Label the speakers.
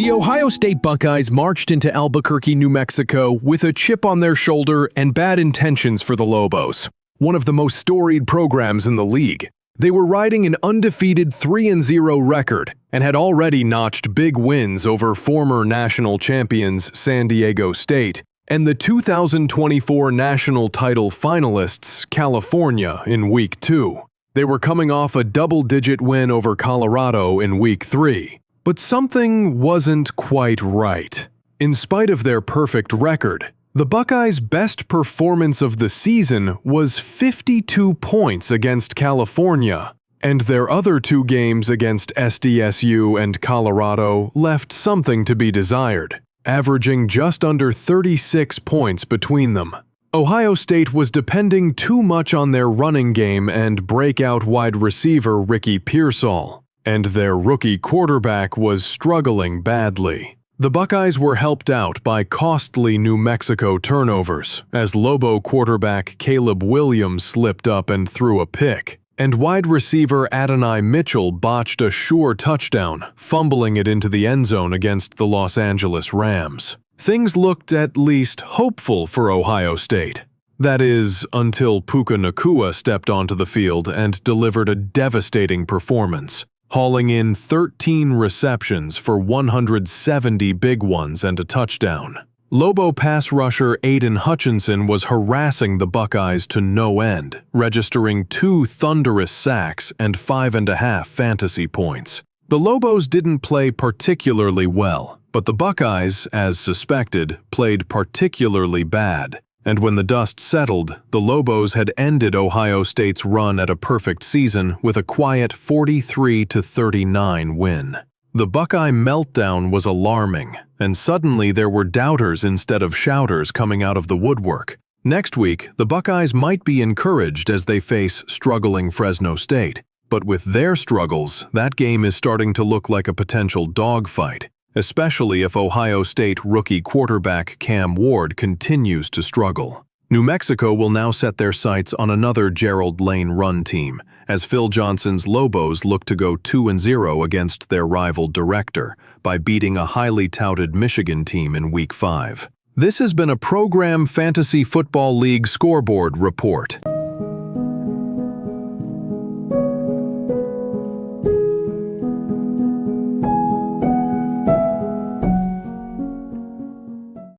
Speaker 1: The Ohio State Buckeyes marched into Albuquerque, New Mexico with a chip on their shoulder and bad intentions for the Lobos, one of the most storied programs in the league. They were riding an undefeated 3-0 record and had already notched big wins over former national champions San Diego State and the 2024 national title finalists California in Week 2. They were coming off a double-digit win over Colorado in Week 3. But something wasn't quite right. In spite of their perfect record, the Buckeyes' best performance of the season was 52 points against California, and their other two games against SDSU and Colorado left something to be desired, averaging just under 36 points between them. Ohio State was depending too much on their running game and breakout wide receiver Ricky Pearsall, and their rookie quarterback was struggling badly. The Buckeyes were helped out by costly New Mexico turnovers, as Lobo quarterback Caleb Williams slipped up and threw a pick, and wide receiver Adonai Mitchell botched a sure touchdown, fumbling it into the end zone against the Los Angeles Rams. Things looked at least hopeful for Ohio State. That is, until Puka Nacua stepped onto the field and delivered a devastating performance, hauling in 13 receptions for 170 big ones and a touchdown. Lobo pass rusher Aiden Hutchinson was harassing the Buckeyes to no end, registering 2 thunderous sacks and 5.5 fantasy points. The Lobos didn't play particularly well, but the Buckeyes, as suspected, played particularly bad. And when the dust settled, the Lobos had ended Ohio State's run at a perfect season with a quiet 43-39 win. The Buckeye meltdown was alarming, and suddenly there were doubters instead of shouters coming out of the woodwork. Next week, the Buckeyes might be encouraged as they face struggling Fresno State, but with their struggles, that game is starting to look like a potential dogfight, especially if Ohio State rookie quarterback Cam Ward continues to struggle. New Mexico will now set their sights on another Gerald Lane run team, as Phil Johnson's Lobos look to go 2-0 against their rival Director by beating a highly touted Michigan team in Week 5. This has been a Program Fantasy Football League Scoreboard Report.